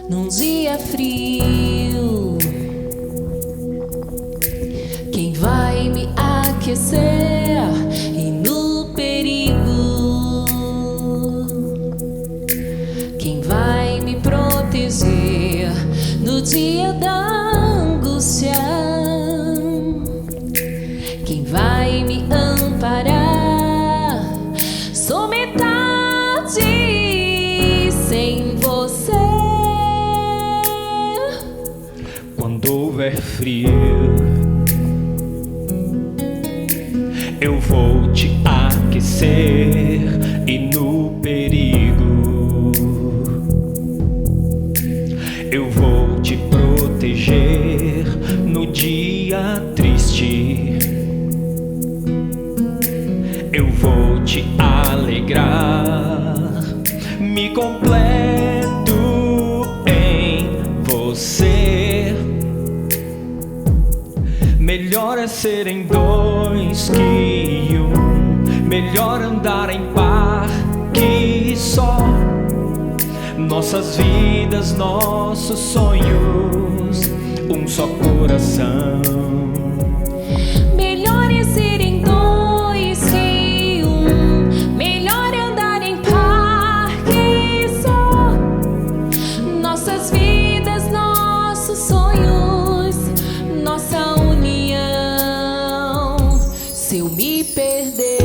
num dia frio. Quem vai me aquecer e no perigo? Quem vai me proteger no dia da angústia? Quem vai me amparar? Sou metade sem você. Quando houver frio, eu vou te aquecer e no perigo eu vou te proteger no dia triste. Eu vou te alegrar, me completo em você. Melhor é serem dois que um, melhor andar em par que só. Nossas vidas, nossos sonhos, um só coração. Melhor é serem dois que um, melhor é andar em par que só. Nossas vidas, nossos sonhos, nossa união. Se eu me perder,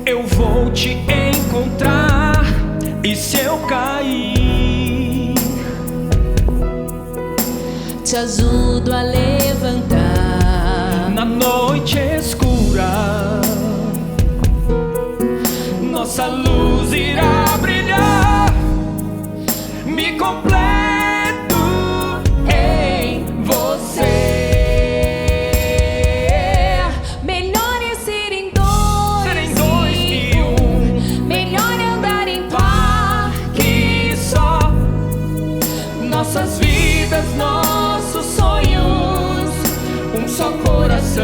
Eu vou te encontrar, e se eu cair, te ajudo a levantar. na noite escura, nossa luz irá brilhar. Me completo em você. Melhor é serem dois, Serem dois que um, melhor é andar em par que só. Nossas vidas, nossos sonhos, um só coração.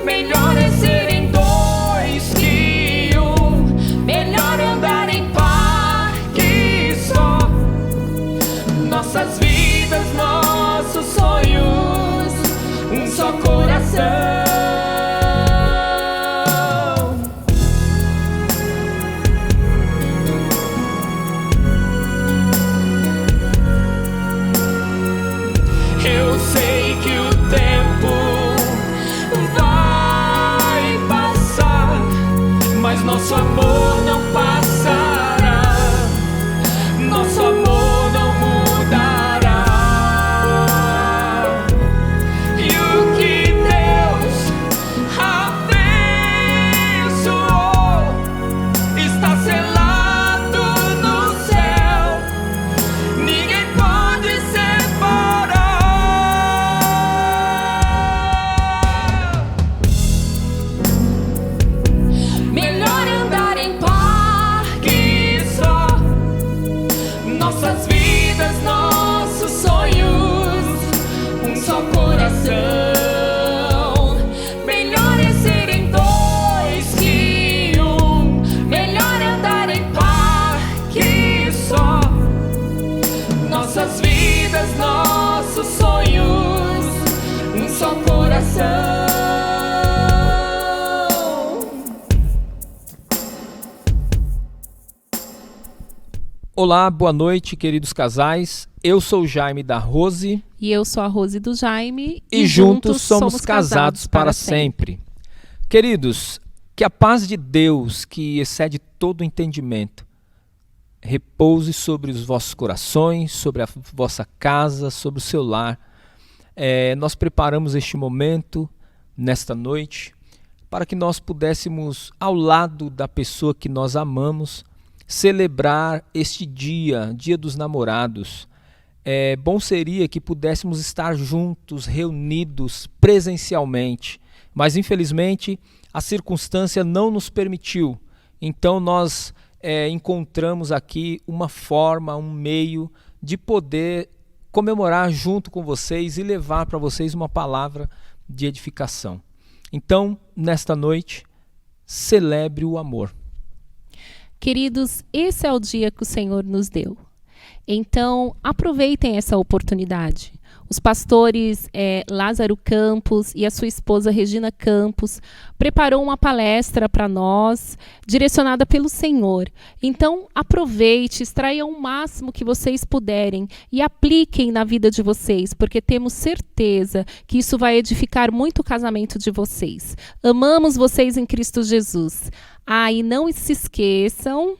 Melhor é serem dois que um, melhor é andar em par que só. Nossas vidas, nossos sonhos, um só coração. Eu sei que o tempo vai passar, mas nosso amor não passará. Nosso amor não mudará. E o que Deus abençoou está selado no céu. Ninguém pode separar. melhor é andar em par Que só nossas vidas, nossos sonhos, um só coração. melhor é serem dois que um, melhor é andar em par Que só nossas vidas, nossos sonhos, um só coração. Olá, boa noite, queridos casais. Eu sou o Jaime da Rose E eu sou a Rose do Jaime. e juntos somos casados para sempre. Queridos, que a paz de Deus, que excede todo entendimento, repouse sobre os vossos corações, sobre a vossa casa, sobre o seu lar. Nós preparamos este momento, nesta noite, para que nós pudéssemos, ao lado da pessoa que nós amamos, celebrar este dia, Dia dos Namorados. Bom seria que pudéssemos estar juntos, reunidos presencialmente, mas infelizmente a circunstância não nos permitiu. Então nós encontramos aqui uma forma, um meio de poder comemorar junto com vocês e levar para vocês uma palavra de edificação. Então, nesta noite, celebre o amor. Queridos, esse é o dia que o Senhor nos deu. Então, aproveitem essa oportunidade. Os pastores Lázaro Campos e a sua esposa Regina Campos preparou uma palestra para nós, direcionada pelo Senhor. Então, aproveite, extraiam o máximo que vocês puderem e apliquem na vida de vocês, porque temos certeza que isso vai edificar muito o casamento de vocês. Amamos vocês em Cristo Jesus. E não se esqueçam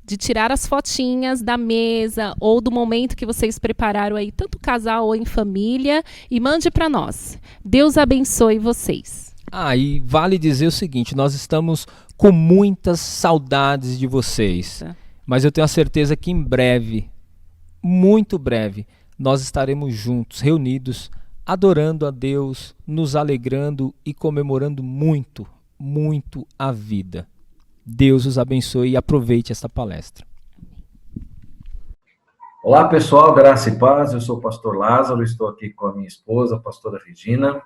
de tirar as fotinhas da mesa ou do momento que vocês prepararam aí, tanto casal ou em família, e mande para nós. Deus abençoe vocês. E vale dizer o seguinte, nós estamos com muitas saudades de vocês, mas eu tenho a certeza que em breve, muito breve, nós estaremos juntos, reunidos, adorando a Deus, nos alegrando e comemorando muito, muito a vida. Deus os abençoe e aproveite esta palestra. Olá pessoal, graça e paz, eu sou o pastor Lázaro, estou aqui com a minha esposa, a pastora Regina.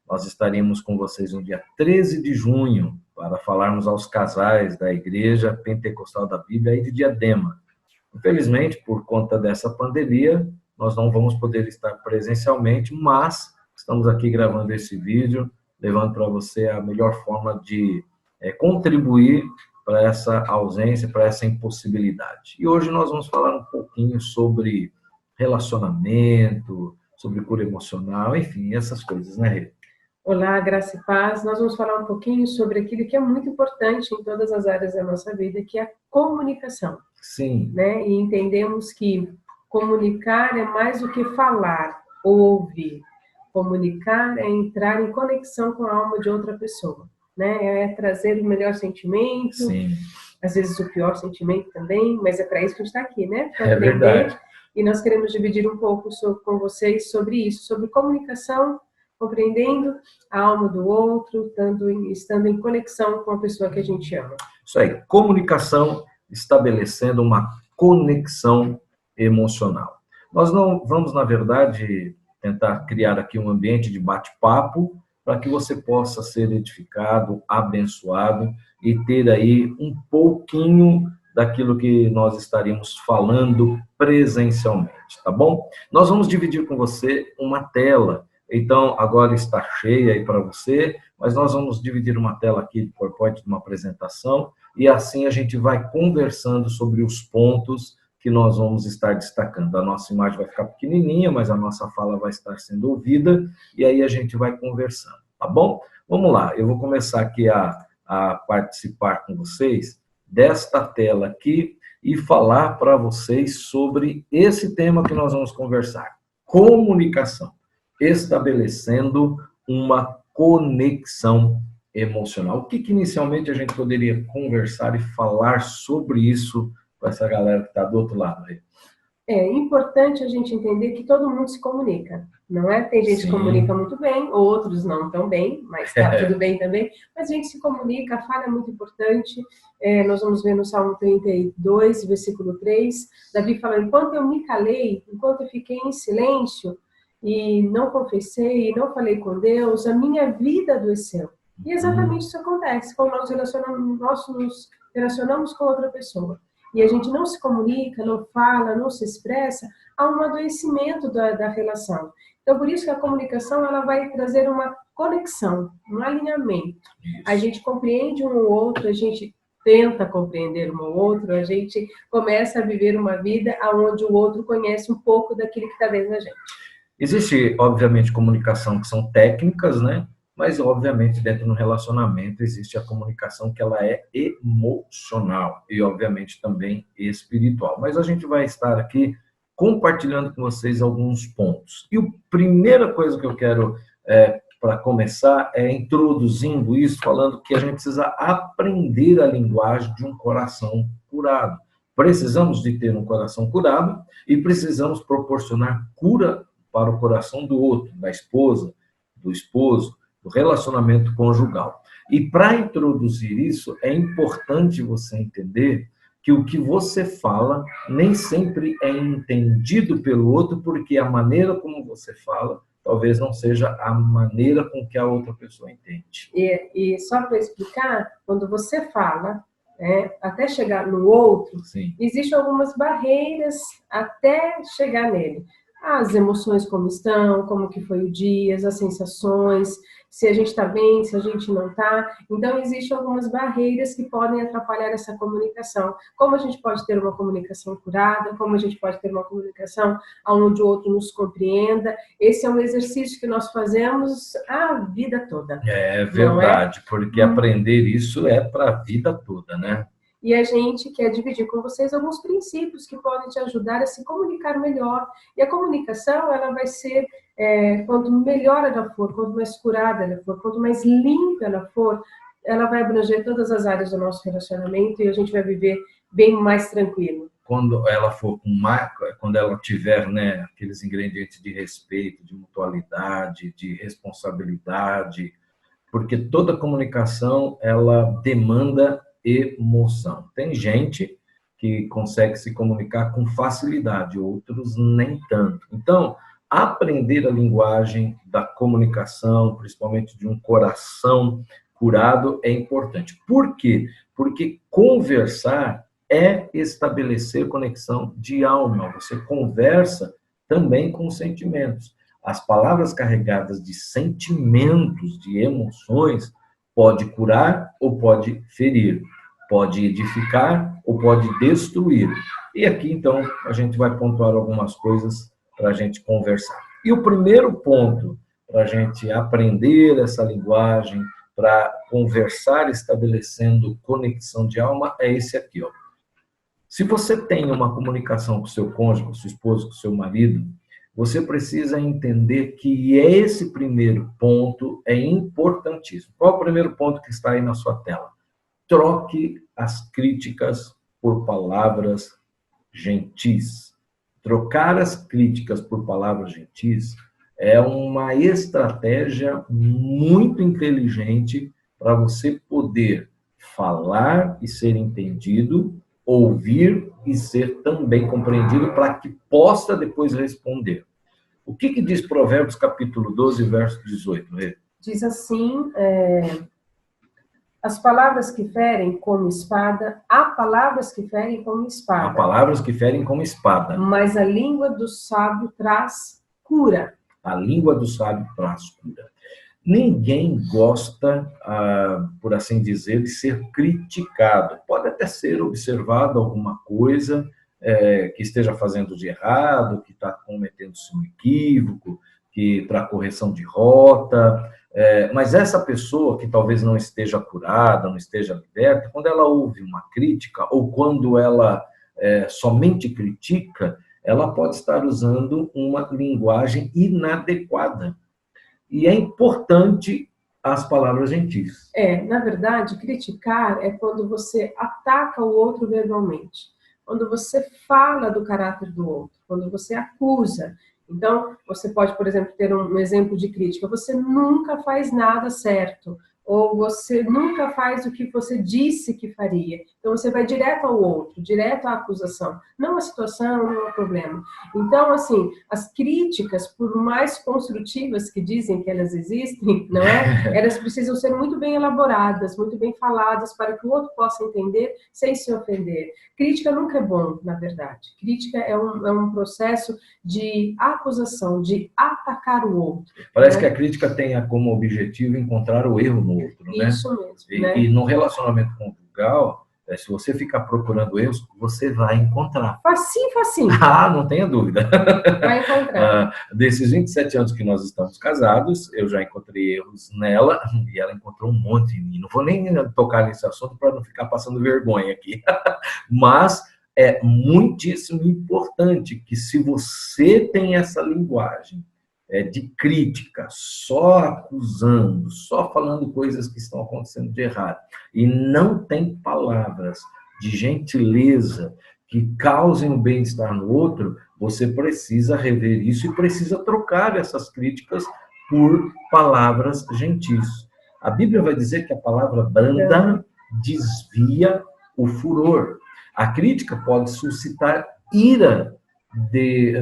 Nós estaremos com vocês no dia 13 de junho para falarmos aos casais da Igreja Pentecostal da Bíblia aí de Diadema. Infelizmente, por conta dessa pandemia, nós não vamos poder estar presencialmente, mas estamos aqui gravando esse vídeo, levando para você a melhor forma de contribuir para essa ausência, para essa impossibilidade. E hoje nós vamos falar um pouquinho sobre relacionamento, sobre cura emocional, enfim, essas coisas, né, Rê? Olá, graça e paz. Nós vamos falar um pouquinho sobre aquilo que é muito importante em todas as áreas da nossa vida, que é a comunicação. Sim. Né? E entendemos que comunicar é mais do que falar ou ouvir. Comunicar é entrar em conexão com a alma de outra pessoa. Né? É trazer o melhor sentimento, Sim. Às vezes o pior sentimento também, mas é para isso que a gente está aqui, né? É verdade. E nós queremos dividir um pouco com vocês sobre isso, sobre comunicação, compreendendo a alma do outro, estando em conexão com a pessoa que a gente ama. Isso aí, comunicação, estabelecendo uma conexão emocional. Nós não vamos, na verdade, tentar criar aqui um ambiente de bate-papo, para que você possa ser edificado, abençoado e ter aí um pouquinho daquilo que nós estaríamos falando presencialmente, tá bom? Nós vamos dividir com você uma tela, então agora está cheia aí para você, mas nós vamos dividir uma tela aqui de PowerPoint, de uma apresentação, e assim a gente vai conversando sobre os pontos que nós vamos estar destacando. A nossa imagem vai ficar pequenininha, mas a nossa fala vai estar sendo ouvida, e aí a gente vai conversando, tá bom? Vamos lá, eu vou começar aqui a participar com vocês desta tela aqui e falar para vocês sobre esse tema que nós vamos conversar. Comunicação, estabelecendo uma conexão emocional. O que inicialmente a gente poderia conversar e falar sobre isso com essa galera que está do outro lado aí? É importante a gente entender que todo mundo se comunica, não é? Tem gente que comunica muito bem, outros não tão bem, mas está tudo bem também. Mas a gente se comunica, a fala é muito importante. Nós vamos ver no Salmo 32, versículo 3, Davi fala, enquanto eu me calei, enquanto eu fiquei em silêncio e não confessei, e não falei com Deus, a minha vida adoeceu. E exatamente isso acontece quando nós nos relacionamos com outra pessoa. E a gente não se comunica, não fala, não se expressa, há um adoecimento da relação. Então, por isso que a comunicação ela vai trazer uma conexão, um alinhamento. A gente compreende um ou outro, a gente tenta compreender um ou outro, a gente começa a viver uma vida onde o outro conhece um pouco daquilo que está dentro da gente. Existe, obviamente, comunicação que são técnicas, né? Mas, obviamente, dentro do relacionamento existe a comunicação que ela é emocional e, obviamente, também espiritual. Mas a gente vai estar aqui compartilhando com vocês alguns pontos. E a primeira coisa que eu quero, para começar, é introduzindo isso, falando que a gente precisa aprender a linguagem de um coração curado. Precisamos de ter um coração curado e precisamos proporcionar cura para o coração do outro, da esposa, do esposo, do relacionamento conjugal. E para introduzir isso, é importante você entender que o que você fala nem sempre é entendido pelo outro, porque a maneira como você fala talvez não seja a maneira com que a outra pessoa entende. E só para explicar, quando você fala, até chegar no outro, Sim. existem algumas barreiras até chegar nele. As emoções como estão, como que foi o dia, as sensações, se a gente está bem, se a gente não está. Então, existem algumas barreiras que podem atrapalhar essa comunicação. Como a gente pode ter uma comunicação curada, como a gente pode ter uma comunicação onde o outro nos compreenda. Esse é um exercício que nós fazemos a vida toda. É verdade, porque aprender isso é para a vida toda, né? E a gente quer dividir com vocês alguns princípios que podem te ajudar a se comunicar melhor. E a comunicação, ela vai ser, quanto melhor ela for, quanto mais curada ela for, quanto mais limpa ela for, ela vai abranger todas as áreas do nosso relacionamento e a gente vai viver bem mais tranquilo. Quando ela for com marca, quando ela tiver, né, aqueles ingredientes de respeito, de mutualidade, de responsabilidade, porque toda comunicação, ela demanda emoção. Tem gente que consegue se comunicar com facilidade, outros nem tanto. Então, aprender a linguagem da comunicação, principalmente de um coração curado, é importante. Por quê? Porque conversar é estabelecer conexão de alma. Você conversa também com sentimentos. As palavras carregadas de sentimentos, de emoções, pode curar ou pode ferir, pode edificar ou pode destruir. E aqui, então, a gente vai pontuar algumas coisas para a gente conversar. E o primeiro ponto para a gente aprender essa linguagem, para conversar estabelecendo conexão de alma, é esse aqui, ó. Se você tem uma comunicação com o seu cônjuge, com sua esposa, com o seu marido, você precisa entender que esse primeiro ponto é importantíssimo. Qual é o primeiro ponto que está aí na sua tela? Troque as críticas por palavras gentis. Trocar as críticas por palavras gentis é uma estratégia muito inteligente para você poder falar e ser entendido, ouvir e ser também compreendido para que possa depois responder. O que diz Provérbios capítulo 12, verso 18? Rê? Diz assim, as palavras que ferem como espada, há palavras que ferem como espada. Há palavras que ferem como espada. Mas a língua do sábio traz cura. A língua do sábio traz cura. Ninguém gosta, por assim dizer, de ser criticado. Pode até ser observado alguma coisa que esteja fazendo de errado, que está cometendo-se um equívoco, que para correção de rota. Mas essa pessoa que talvez não esteja curada, não esteja liberta, quando ela ouve uma crítica ou quando ela somente critica, ela pode estar usando uma linguagem inadequada. E é importante as palavras gentis. Na verdade, criticar é quando você ataca o outro verbalmente. Quando você fala do caráter do outro. Quando você acusa. Então, você pode, por exemplo, ter um exemplo de crítica. Você nunca faz nada certo. Ou você nunca faz o que você disse que faria. Então, você vai direto ao outro, direto à acusação. Não à situação, não ao problema. Então, assim, as críticas, por mais construtivas que dizem que elas existem, não é? Elas precisam ser muito bem elaboradas, muito bem faladas, para que o outro possa entender sem se ofender. Crítica nunca é bom, na verdade. Crítica é um processo de acusação, de atacar o outro. Parece que a crítica tenha como objetivo encontrar o erro no outro, né? Isso mesmo. E no relacionamento conjugal, se você ficar procurando erros, você vai encontrar. Facinho. Não tenha dúvida. Vai encontrar. Desses 27 anos que nós estamos casados, eu já encontrei erros nela e ela encontrou um monte em mim. Não vou nem tocar nesse assunto para não ficar passando vergonha aqui. Mas é muitíssimo importante que, se você tem essa linguagem de crítica, só acusando, só falando coisas que estão acontecendo de errado, e não tem palavras de gentileza que causem o bem-estar no outro, você precisa rever isso e precisa trocar essas críticas por palavras gentis. A Bíblia vai dizer que a palavra branda desvia o furor. A crítica pode suscitar ira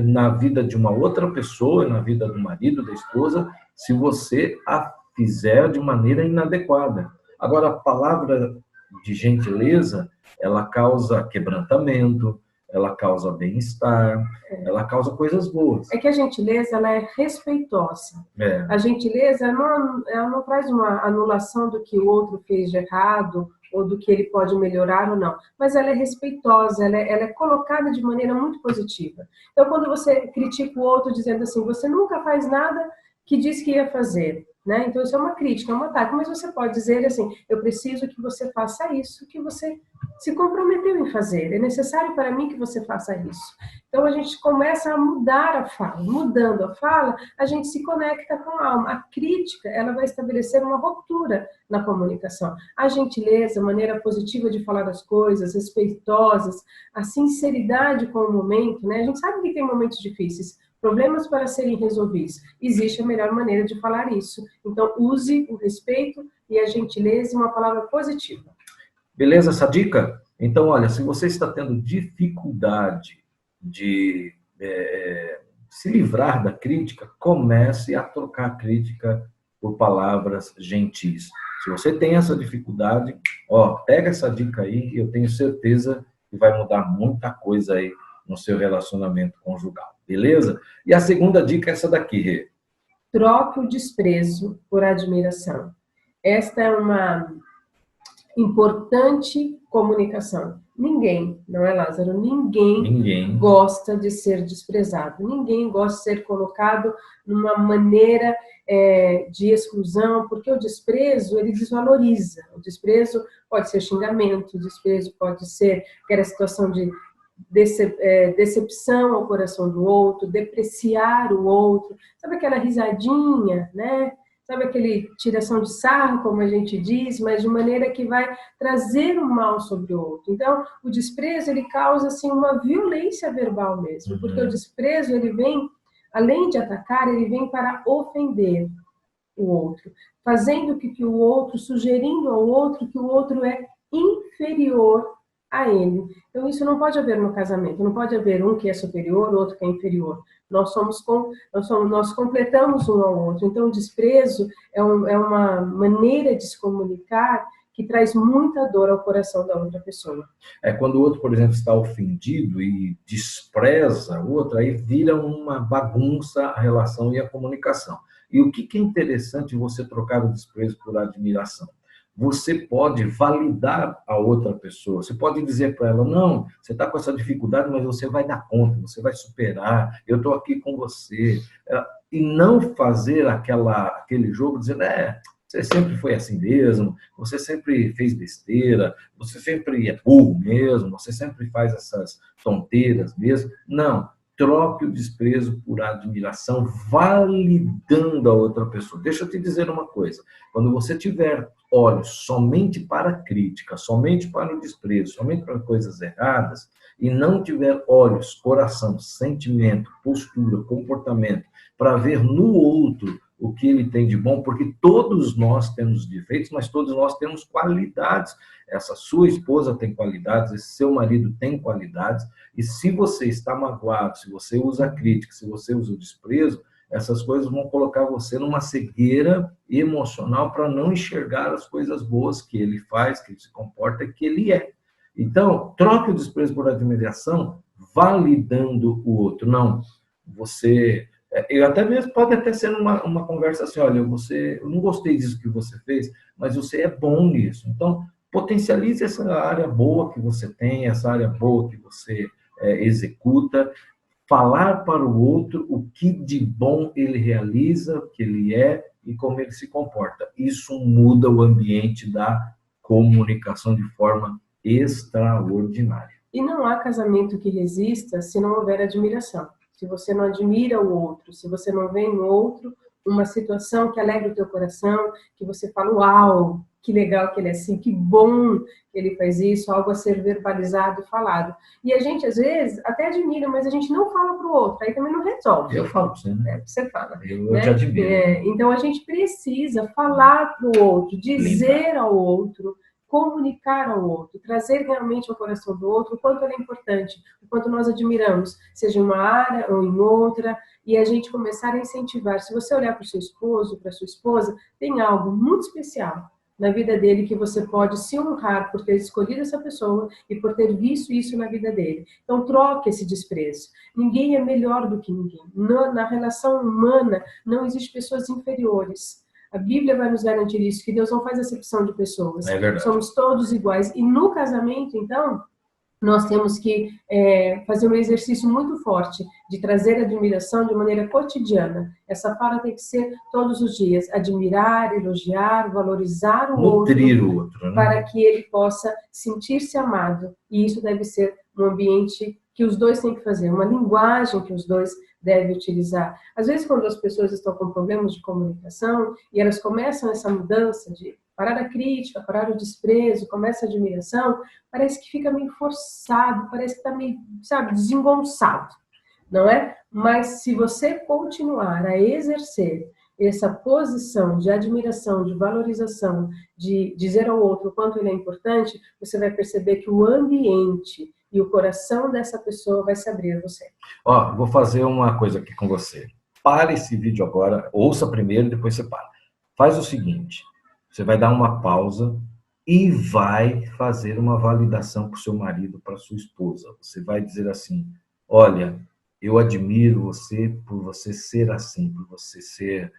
na vida de uma outra pessoa, na vida do marido, da esposa, se você a fizer de maneira inadequada. Agora, a palavra de gentileza, ela causa quebrantamento, ela causa bem-estar, ela causa coisas boas. É que a gentileza, ela é respeitosa. A gentileza ela não traz uma anulação do que o outro fez de errado, ou do que ele pode melhorar ou não. Mas ela é respeitosa, ela é colocada de maneira muito positiva. Então, quando você critica o outro dizendo assim, você nunca faz nada que disse que ia fazer, né? Então, isso é uma crítica, é um ataque. Mas você pode dizer assim, eu preciso que você faça isso, que você se comprometeu em fazer. É necessário para mim que você faça isso. Então, a gente começa a mudar a fala. Mudando a fala, a gente se conecta com a alma. A crítica, ela vai estabelecer uma ruptura na comunicação. A gentileza, a maneira positiva de falar as coisas, respeitosas, a sinceridade com o momento, né? A gente sabe que tem momentos difíceis, problemas para serem resolvidos. Existe a melhor maneira de falar isso. Então, use o respeito e a gentileza, uma palavra positiva. Beleza essa dica? Então, olha, se você está tendo dificuldade de se livrar da crítica, comece a trocar a crítica por palavras gentis. Se você tem essa dificuldade, pega essa dica aí e eu tenho certeza que vai mudar muita coisa aí no seu relacionamento conjugal. Beleza? E a segunda dica é essa daqui, Rê. Troque o desprezo por admiração. Esta é uma importante comunicação. Ninguém, não é, Lázaro? Ninguém gosta de ser desprezado. Ninguém gosta de ser colocado numa maneira de exclusão, porque o desprezo, ele desvaloriza. O desprezo pode ser xingamento, o desprezo pode ser aquela situação de decepção ao coração do outro, depreciar o outro. Sabe aquela risadinha, né? Sabe aquele tiração de sarro, como a gente diz, mas de maneira que vai trazer um mal sobre o outro. Então, o desprezo, ele causa, assim, uma violência verbal mesmo, porque o desprezo, ele vem, além de atacar, ele vem para ofender o outro, fazendo que o outro, sugerindo ao outro que o outro é inferior a ele. Então, isso não pode haver no casamento, não pode haver um que é superior, outro que é inferior. Nós completamos um ao outro. Então, o desprezo é uma maneira de se comunicar que traz muita dor ao coração da outra pessoa. Quando o outro, por exemplo, está ofendido e despreza o outro, aí vira uma bagunça a relação e a comunicação. E o que é interessante você trocar o desprezo por admiração? Você pode validar a outra pessoa. Você pode dizer para ela, não, você está com essa dificuldade, mas você vai dar conta, você vai superar, eu estou aqui com você. E não fazer aquele jogo dizendo, você sempre foi assim mesmo, você sempre fez besteira, você sempre é burro mesmo, você sempre faz essas tonteiras mesmo. Não. Troque o desprezo por admiração, validando a outra pessoa. Deixa eu te dizer uma coisa. Quando você tiver olhos somente para a crítica, somente para o desprezo, somente para coisas erradas, e não tiver olhos, coração, sentimento, postura, comportamento, para ver no outro o que ele tem de bom, porque todos nós temos defeitos, mas todos nós temos qualidades. Essa sua esposa tem qualidades, esse seu marido tem qualidades, e se você está magoado, se você usa a crítica, se você usa o desprezo, essas coisas vão colocar você numa cegueira emocional para não enxergar as coisas boas que ele faz, que ele se comporta, que ele é. Então, troque o desprezo por admiração, validando o outro. Não, você... Eu até mesmo pode até ser uma conversa assim, olha, eu não gostei disso que você fez, mas você é bom nisso. Então, potencialize essa área boa que você tem, essa área boa que você executa, falar para o outro o que de bom ele realiza, o que ele é e como ele se comporta. Isso muda o ambiente da comunicação de forma extraordinária. E não há casamento que resista se não houver admiração. Se você não admira o outro, se você não vê no outro uma situação que alegra o teu coração, que você fala, uau, que legal que ele é assim, que bom que ele faz isso, algo a ser verbalizado e falado. E a gente, às vezes, até admira, mas a gente não fala para o outro, aí também não resolve. Eu falo para você, né? Você fala. Eu te admiro. Então, a gente precisa falar para o outro, dizer ao outro, comunicar ao outro, trazer realmente ao coração do outro o quanto ele é importante, o quanto nós admiramos, seja em uma área ou em outra, e a gente começar a incentivar. Se você olhar para o seu esposo, para a sua esposa, tem algo muito especial, na vida dele que você pode se honrar por ter escolhido essa pessoa e por ter visto isso na vida dele. Então, troque esse desprezo. Ninguém é melhor do que ninguém. Na relação humana, não existe pessoas inferiores. A Bíblia vai nos garantir isso, que Deus não faz acepção de pessoas. É verdade. Somos todos iguais. E no casamento, então, nós temos que fazer um exercício muito forte de trazer admiração de maneira cotidiana. Essa fala tem que ser todos os dias. Admirar, elogiar, valorizar o outro. Nutrir o outro, né? Para que ele possa sentir-se amado. E isso deve ser um ambiente que os dois têm que fazer, uma linguagem que os dois devem utilizar. Às vezes, quando as pessoas estão com problemas de comunicação e elas começam essa mudança de parar a crítica, parar o desprezo, começa a admiração, parece que fica meio forçado, parece que está meio, sabe, desengonçado, não é? Mas se você continuar a exercer essa posição de admiração, de valorização, de dizer ao outro o quanto ele é importante, você vai perceber que o ambiente e o coração dessa pessoa vai se abrir a você. Ó, vou fazer uma coisa aqui com você. Pare esse vídeo agora, ouça primeiro e depois você para. Faz o seguinte, você vai dar uma pausa e vai fazer uma validação para o seu marido, para a sua esposa. Você vai dizer assim, olha, eu admiro você por você ser assim, por você ser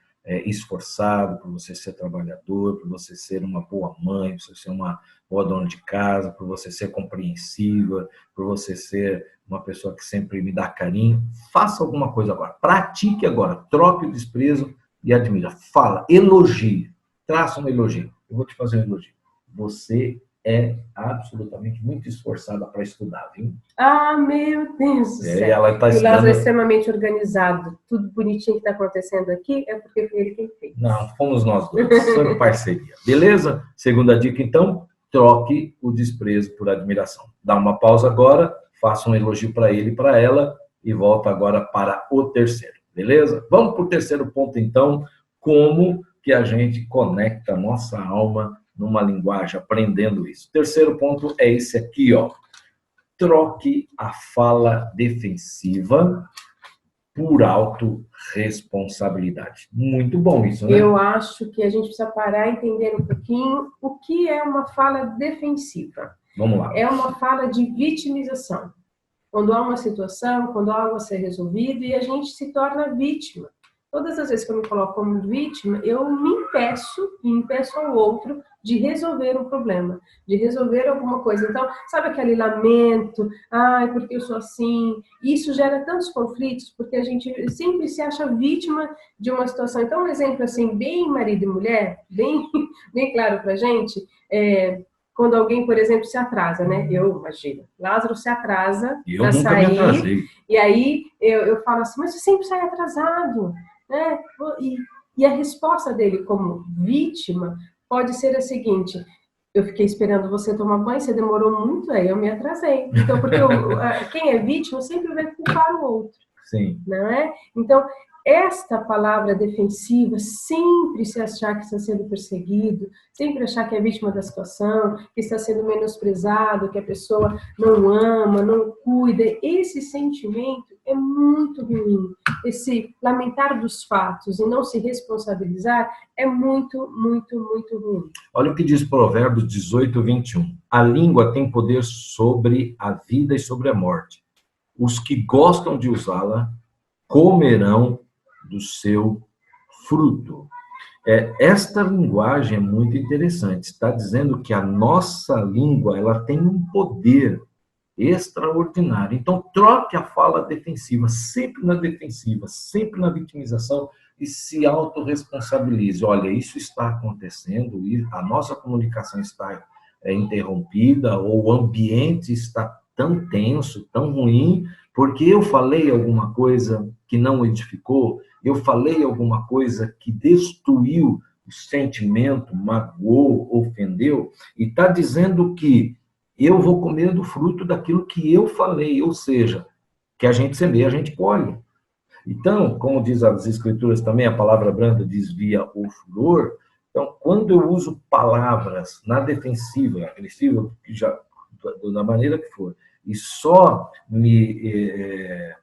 esforçado, por você ser trabalhador, por você ser uma boa mãe, por você ser uma boa dona de casa, por você ser compreensiva, por você ser uma pessoa que sempre me dá carinho. Faça alguma coisa agora, pratique agora, troque o desprezo e admira. Fala, elogie, traça um elogio. Eu vou te fazer um elogio. Você é absolutamente muito esforçada para estudar, viu? Ah, meu Deus do céu. Ela tá o Lázaro estudando... é extremamente organizado. Tudo bonitinho que está acontecendo aqui é porque foi ele quem fez. Não, fomos nós dois. Foi parceria. Beleza? Segunda dica, então, troque o desprezo por admiração. Dá uma pausa agora, faça um elogio para ele e para ela e volta agora para o terceiro. Beleza? Vamos para o terceiro ponto, então. Como que a gente conecta a nossa alma numa linguagem, aprendendo isso. O terceiro ponto é esse aqui, ó. Troque a fala defensiva por autorresponsabilidade. Muito bom isso, né? Eu acho que a gente precisa parar e entender um pouquinho o que é uma fala defensiva. Vamos lá. É uma fala de vitimização. Quando há uma situação, quando há algo a ser resolvido e a gente se torna vítima. Todas as vezes que eu me coloco como vítima, eu me impeço ao outro de resolver um problema, de resolver alguma coisa. Então, sabe aquele lamento? Ai, porque eu sou assim? Isso gera tantos conflitos, porque a gente sempre se acha vítima de uma situação. Então, um exemplo assim, bem marido e mulher, bem claro pra gente, quando alguém, por exemplo, se atrasa, né? Eu imagino, Lázaro se atrasa para sair, e aí eu falo assim, mas você sempre sai atrasado, né? E a resposta dele como vítima pode ser a seguinte: eu fiquei esperando você tomar banho, você demorou muito, aí eu me atrasei. Então, porque quem é vítima sempre vai culpar o outro. Sim. Não é? Então, esta palavra defensiva, sempre se achar que está sendo perseguido, sempre achar que é vítima da situação, que está sendo menosprezado, que a pessoa não ama, não cuida, esse sentimento é muito ruim. Esse lamentar dos fatos e não se responsabilizar é muito, muito, muito ruim. Olha o que diz Provérbios 18, 21. A língua tem poder sobre a vida e sobre a morte. Os que gostam de usá-la comerão do seu fruto. Esta linguagem é muito interessante. Está dizendo que a nossa língua ela tem um poder extraordinário. Então, troque a fala defensiva, sempre na defensiva, sempre na vitimização e se autorresponsabilize. Olha, isso está acontecendo, a nossa comunicação está interrompida, ou o ambiente está tão tenso, tão ruim, porque eu falei alguma coisa que não edificou, eu falei alguma coisa que destruiu o sentimento, magoou, ofendeu, e está dizendo que eu vou comer do fruto daquilo que eu falei, ou seja, que a gente semeia, a gente colhe. Então, como diz as escrituras também, a palavra branda desvia o furor. Então, quando eu uso palavras na defensiva, agressiva, da maneira que for, e só me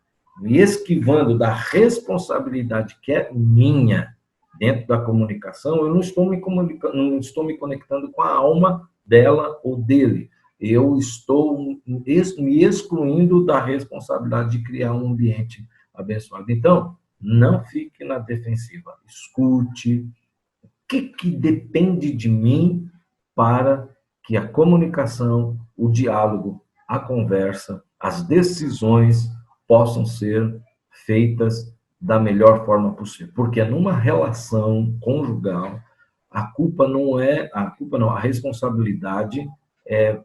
esquivando da responsabilidade que é minha dentro da comunicação, eu não estou me comunicando, não estou me conectando com a alma dela ou dele. Eu estou me excluindo da responsabilidade de criar um ambiente abençoado. Então, não fique na defensiva. Escute o que depende de mim para que a comunicação, o diálogo, a conversa, as decisões possam ser feitas da melhor forma possível. Porque numa relação conjugal, a responsabilidade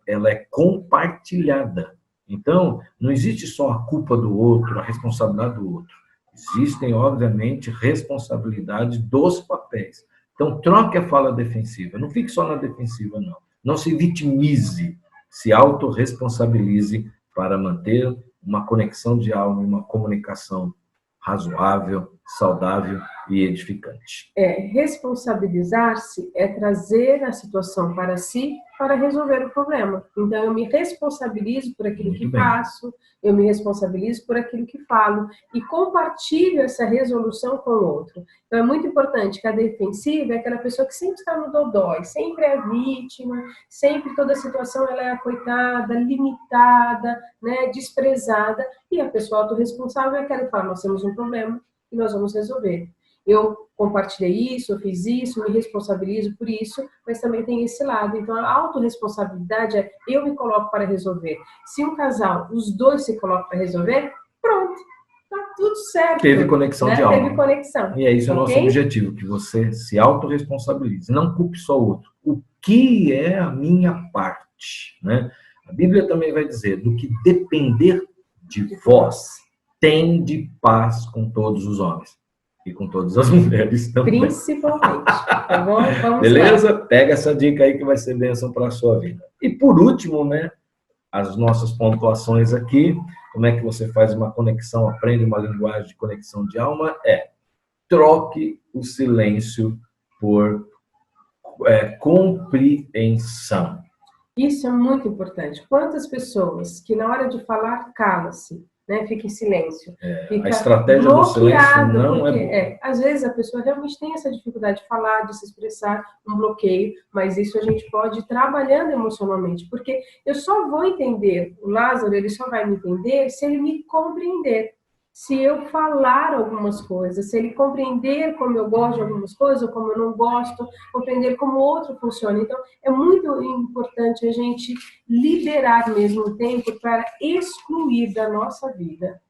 ela é compartilhada. Então, não existe só a culpa do outro, a responsabilidade do outro. Existem, obviamente, responsabilidade dos papéis. Então, troque a fala defensiva. Não fique só na defensiva, não. Não se vitimize, se autorresponsabilize para manter uma conexão de alma, uma comunicação razoável, saudável e edificante. Responsabilizar-se é trazer a situação para si para resolver o problema. Então, eu me responsabilizo por aquilo que faço, eu me responsabilizo por aquilo que falo e compartilho essa resolução com o outro. Então, é muito importante que a defensiva é aquela pessoa que sempre está no dodói, sempre é vítima, sempre toda a situação ela é acoitada, limitada, né, desprezada, e a pessoa autorresponsável é aquela que fala, nós temos um problema e nós vamos resolver. Eu compartilhei isso, eu fiz isso, me responsabilizo por isso, mas também tem esse lado. Então, a autorresponsabilidade é eu me coloco para resolver. Se um casal, os dois se colocam para resolver, pronto, tá tudo certo. Teve conexão, né? De alma. Teve conexão. E é isso o nosso objetivo, que você se autorresponsabilize. Não culpe só o outro. O que é a minha parte? Né? A Bíblia também vai dizer, do que depender de vós, tende paz com todos os homens. E com todas as mulheres também. Principalmente. Tá bom? Vamos Beleza? lá. Pega essa dica aí que vai ser bênção para a sua vida. E por último, né, as nossas pontuações aqui, como é que você faz uma conexão, aprende uma linguagem de conexão de alma, troque o silêncio por compreensão. Isso é muito importante. Quantas pessoas que na hora de falar cala-se, né, fica em silêncio. Fica a estratégia do silêncio não porque, é boa. Às vezes a pessoa realmente tem essa dificuldade de falar, de se expressar, um bloqueio, mas isso a gente pode ir trabalhando emocionalmente, porque eu só vou entender, o Lázaro, ele só vai me entender se ele me compreender. Se eu falar algumas coisas, se ele compreender como eu gosto de algumas coisas, ou como eu não gosto, compreender como o outro funciona. Então, é muito importante a gente liberar mesmo o tempo para excluir da nossa vida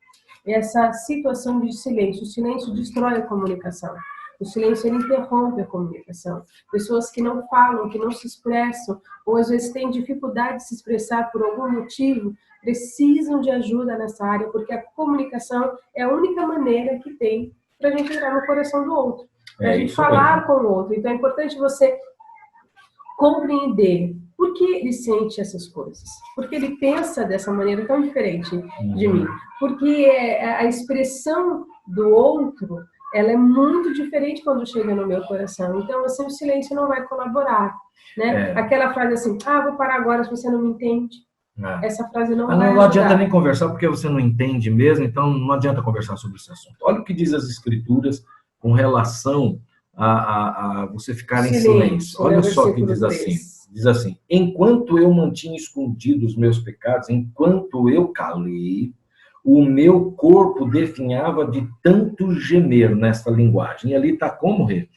essa situação de silêncio. O silêncio destrói a comunicação. O silêncio, ele interrompe a comunicação. Pessoas que não falam, que não se expressam, ou às vezes têm dificuldade de se expressar por algum motivo, precisam de ajuda nessa área, porque a comunicação é a única maneira que tem para a gente entrar no coração do outro, para a gente falar com o outro. Então é importante você compreender por que ele sente essas coisas, porque ele pensa dessa maneira tão diferente de mim, porque a expressão do outro, ela é muito diferente quando chega no meu coração. Então, assim, o silêncio não vai colaborar, né? Aquela frase assim, vou parar agora se você não me entende. Essa frase não vai ajudar. Não adianta nem conversar porque você não entende mesmo, então não adianta conversar sobre esse assunto. Olha o que diz as Escrituras com relação a você ficar em silêncio. Olha só o que diz assim. Diz assim, enquanto eu mantinha escondidos os meus pecados, enquanto eu calei, o meu corpo definhava de tanto gemer nesta linguagem. E ali está como, Rê?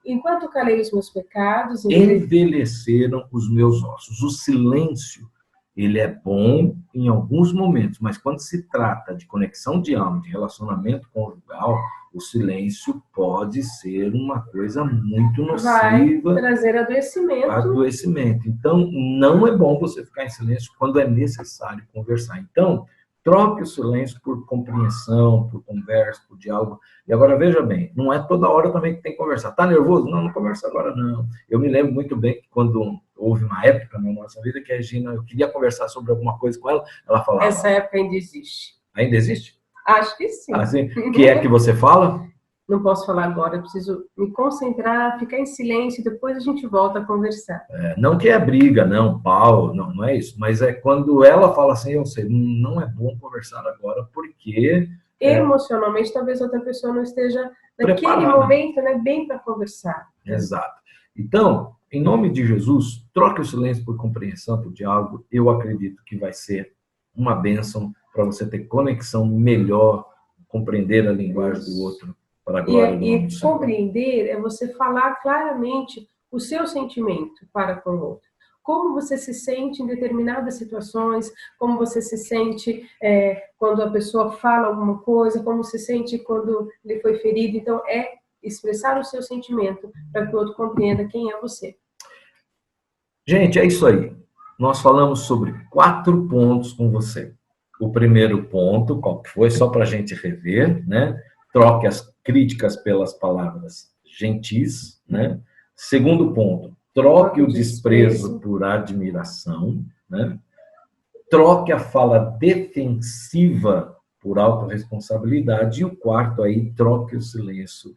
Enquanto calei os meus pecados... Envelheceram os meus ossos. O silêncio, ele é bom em alguns momentos, mas quando se trata de conexão de alma, de relacionamento conjugal, o silêncio pode ser uma coisa muito nociva. Vai trazer adoecimento. Adoecimento. Então, não é bom você ficar em silêncio quando é necessário conversar. Então, troque o silêncio por compreensão, por conversa, por diálogo. E agora, veja bem, não é toda hora também que tem que conversar. Tá nervoso? Não conversa agora, não. Eu me lembro muito bem que quando houve uma época na nossa vida que a Regina, eu queria conversar sobre alguma coisa com ela, ela falava... Essa época ainda existe. Ainda existe? Acho que sim. Assim, que é que você fala? Não posso falar agora, eu preciso me concentrar, ficar em silêncio, depois a gente volta a conversar. Não que é briga, não, pau, não é isso. Mas é quando ela fala assim, eu sei, não é bom conversar agora, porque emocionalmente, talvez outra pessoa não esteja naquele Preparada. momento, né, bem para conversar. Exato. Então, em nome de Jesus, troque o silêncio por compreensão, por diálogo. Eu acredito que vai ser uma bênção para você ter conexão melhor, compreender a linguagem do outro para a glória do nome do E Senhor. compreender é você falar claramente o seu sentimento para com o outro. Como você se sente em determinadas situações, como você se sente quando a pessoa fala alguma coisa, como se sente quando ele foi ferido. Então, é expressar o seu sentimento para que o outro compreenda quem é você. Gente, é isso aí. Nós falamos sobre 4 pontos com você. O primeiro ponto, qual que foi? Só para a gente rever, né? Troque as críticas pelas palavras gentis, né? Segundo ponto, troque o desprezo por admiração, né? Troque a fala defensiva por autorresponsabilidade. E o quarto aí, troque o silêncio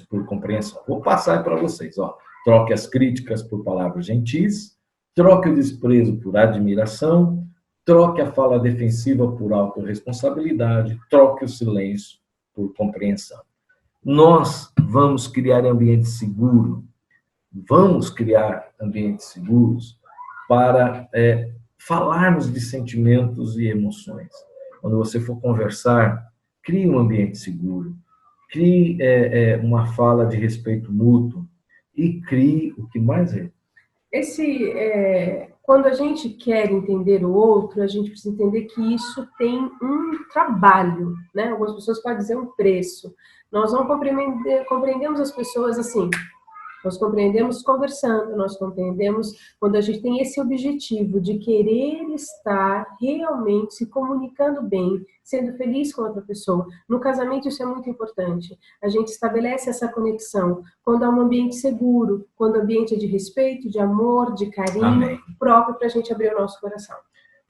por compreensão. Vou passar para vocês, ó. Troque as críticas por palavras gentis, troque o desprezo por admiração, troque a fala defensiva por autorresponsabilidade, troque o silêncio por compreensão. Nós vamos criar ambiente seguro, para falarmos de sentimentos e emoções. Quando você for conversar, crie um ambiente seguro, crie uma fala de respeito mútuo e crie o que mais é. Quando a gente quer entender o outro, a gente precisa entender que isso tem um trabalho, né? Algumas pessoas podem dizer um preço. Nós não compreendemos as pessoas assim. Nós compreendemos conversando, nós compreendemos quando a gente tem esse objetivo de querer estar realmente se comunicando bem, sendo feliz com outra pessoa. No casamento isso é muito importante. A gente estabelece essa conexão quando há um ambiente seguro, quando o ambiente é de respeito, de amor, de carinho. Amém. Próprio para a gente abrir o nosso coração.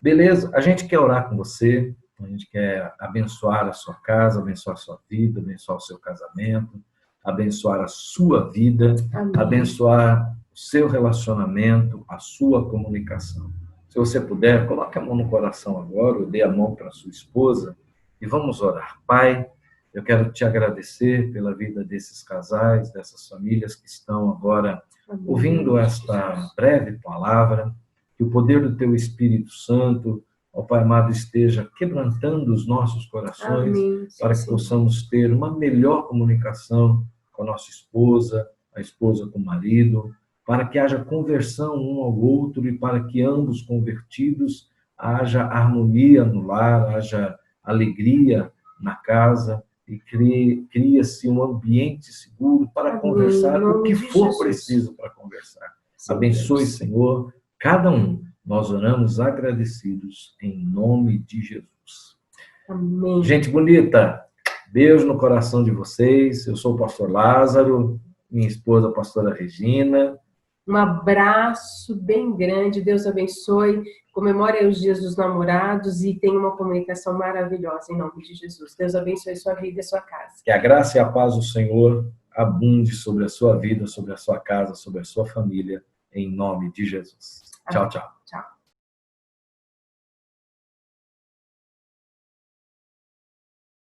Beleza? A gente quer orar com você, a gente quer abençoar a sua casa, abençoar a sua vida, abençoar o seu casamento, abençoar a sua vida, amém, abençoar o seu relacionamento, a sua comunicação. Se você puder, coloque a mão no coração agora, ou dê a mão para a sua esposa e vamos orar. Pai, eu quero te agradecer pela vida desses casais, dessas famílias que estão agora amém, ouvindo esta breve palavra, que o poder do teu Espírito Santo, ó Pai amado, esteja quebrantando os nossos corações, amém, para que possamos ter uma melhor comunicação com a nossa esposa, a esposa com o marido, para que haja conversão um ao outro e para que ambos convertidos haja harmonia no lar, haja alegria na casa e cria-se um ambiente seguro para amém, conversar o que for Jesus preciso para conversar. Sim, abençoe, Deus. Senhor, cada um. Nós oramos agradecidos em nome de Jesus. Amém. Gente bonita, beijo no coração de vocês. Eu sou o pastor Lázaro, minha esposa a pastora Regina. Um abraço bem grande, Deus abençoe. Comemore os dias dos namorados e tenha uma comunicação maravilhosa em nome de Jesus. Deus abençoe a sua vida e a sua casa. Que a graça e a paz do Senhor abunde sobre a sua vida, sobre a sua casa, sobre a sua família, em nome de Jesus. Tchau, tchau.